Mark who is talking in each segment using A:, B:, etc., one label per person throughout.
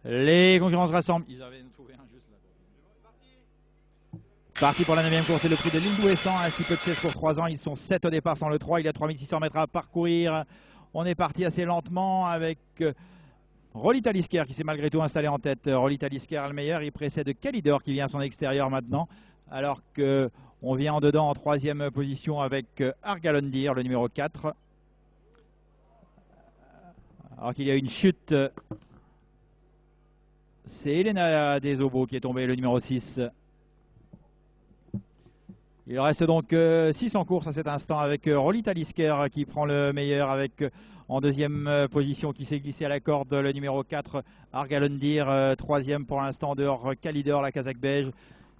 A: Les concurrents se rassemblent. Ils avaient trouvé un juste là. Parti pour la 9e course, c'est le prix de l'Hindou 100, ainsi peu de 16 pour 3 ans. Ils sont 7 au départ sans le 3. Il a 3600 mètres à parcourir. On est parti assez lentement avec Rolly Talisker qui s'est malgré tout installé en tête. Rolly Talisker le meilleur. Il précède Calidor qui vient à son extérieur maintenant. Alors qu'on vient en dedans en 3e position avec Argalondir, le numéro 4. Alors qu'il y a une chute. C'est Elena Desobo qui est tombée, le numéro 6. Il reste donc 6 en course à cet instant avec Rolly Talisker qui prend le meilleur avec en 2e position qui s'est glissé à la corde le numéro 4 Argalondir, 3e pour l'instant dehors Calidor, la Kazakh beige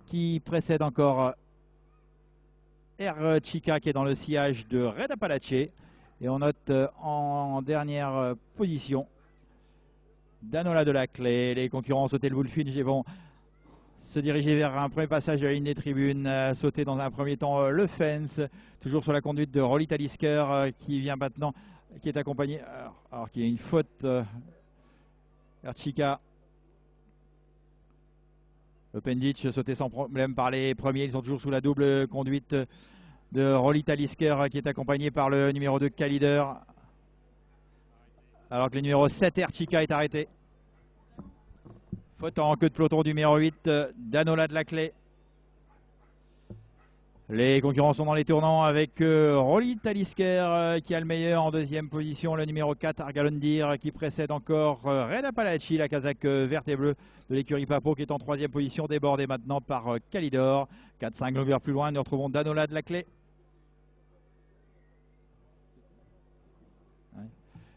A: qui précède encore Air Chica qui est dans le sillage de Red Apalache. Et on note en dernière position Danola de la Clé. Les concurrents ont sauté le Bullfinch et vont se diriger vers un premier passage de la ligne des tribunes. Sauter dans un premier temps le Fence, toujours sur la conduite de Rolly Talisker qui vient maintenant, qui est accompagné, alors qu'il y a une faute. Erchika. Le Penditch sauté sans problème par les premiers. Ils sont toujours sous la double conduite de Rolly Talisker qui est accompagné par le numéro 2 Calidor. Alors que le numéro 7 Erchika est arrêté. Faute en queue de peloton du numéro 8 Danola de la Clé. Les concurrents sont dans les tournants avec Rolly Talisker qui a le meilleur en 2e position. Le numéro 4 Argalondir qui précède encore Red Apalachi, la Kazakh verte et bleue de l'écurie Papo qui est en 3e position. Débordé maintenant par Calidor. 4-5 longueurs plus loin, nous retrouvons Danola de la Clé.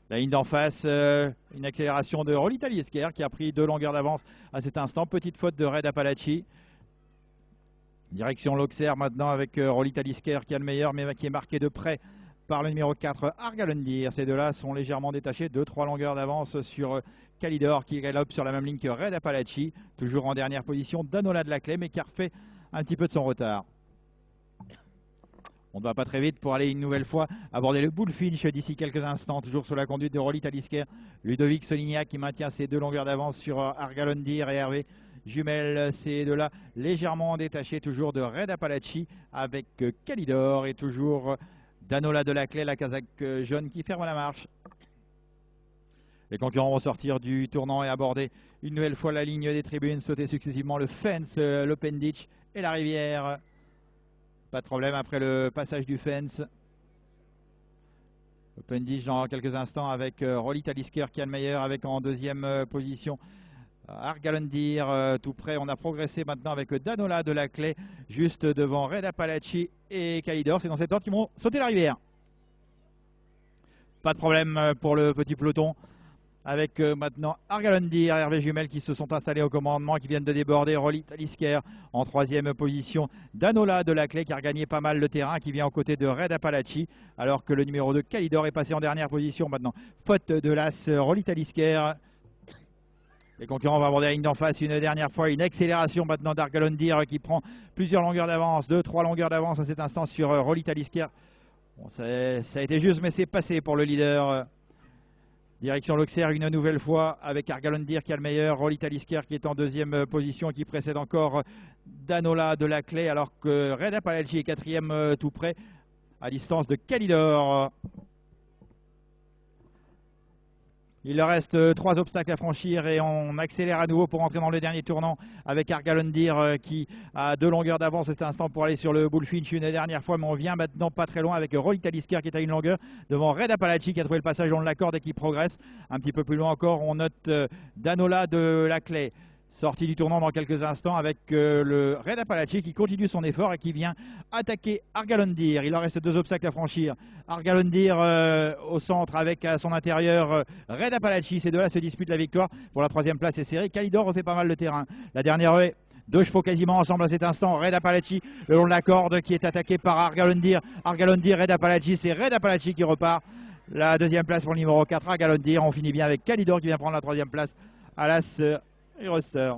A: La ligne d'en face, une accélération de Rolly Talisker qui a pris 2 longueurs d'avance à cet instant. Petite faute de Red Apalachi. Direction l'Auxerre maintenant avec Rolly Talisker qui a le meilleur mais qui est marqué de près par le numéro 4 Argalondir. Ces deux-là sont légèrement détachés. 2-3 longueurs d'avance sur Calidor qui galope sur la même ligne que Red Apalachi. Toujours en dernière position Danola de la Clé mais qui a refait un petit peu de son retard. On ne va pas très vite pour aller une nouvelle fois aborder le Bullfinch d'ici quelques instants, toujours sous la conduite de Rolly Talisker. Ludovic Solignac qui maintient ses 2 longueurs d'avance sur Argalondir et Hervé Jumel. Ces deux-là légèrement détachés, toujours de Red Apalachi avec Calidor et toujours Danola de la Clé, la Kazakh jaune qui ferme la marche. Les concurrents vont sortir du tournant et aborder une nouvelle fois la ligne des tribunes, sauter successivement le Fence, le Penditch et la Rivière. Pas de problème après le passage du Fence. Le Penditch dans quelques instants avec Rolly Talisker qui a le meilleur avec en 2e position Argalondir. Tout près, on a progressé maintenant avec Danola de la Clé juste devant Red Apalachi et Calidor. C'est dans cette ordre qu'ils vont sauter la Rivière. Pas de problème pour le petit peloton. Avec maintenant Argalondir et Hervé Jumel qui se sont installés au commandement, qui viennent de déborder Rolly Talisker en 3e position. Danola de la Clé qui a regagné pas mal le terrain, qui vient aux côtés de Red Apalachi, alors que le numéro 2 Calidor est passé en dernière position maintenant. Faute de l'as Rolly Talisker. Les concurrents vont aborder la ligne d'en face une dernière fois. Une accélération maintenant d'Argalondir qui prend plusieurs longueurs d'avance, 2-3 longueurs d'avance à cet instant sur Rolly Talisker. Bon, ça a été juste mais c'est passé pour le leader. Direction l'Auxerre une nouvelle fois avec Argalondir qui a le meilleur, Rolly Talisker qui est en 2e position qui précède encore Danola de la Clé alors que Red Apalachi est 4e tout près à distance de Calidor. Il leur reste 3 obstacles à franchir et on accélère à nouveau pour entrer dans le dernier tournant avec Argalondir qui a 2 longueurs d'avance à cet instant pour aller sur le Bullfinch une dernière fois, mais on vient maintenant pas très loin avec Rolly Talisker qui est à une longueur devant Red Apalachi qui a trouvé le passage dans la corde et qui progresse. Un petit peu plus loin encore, on note Danola de la Clé. Sortie du tournant dans quelques instants avec le Red Apalachi qui continue son effort et qui vient attaquer Argalondir. Il leur reste 2 obstacles à franchir. Argalondir au centre avec à son intérieur Red Apalachi. Ces deux-là se disputent la victoire pour la 3e place et serré. Calidor refait pas mal le terrain. La dernière haie, 2 chevaux quasiment ensemble à cet instant. Red Apalachi le long de la corde qui est attaqué par Argalondir. Argalondir, Red Apalachi, c'est Red Apalachi qui repart. La 2e place pour le numéro 4 Argalondir. On finit bien avec Calidor qui vient prendre la 3e place à l'as. Et Roster.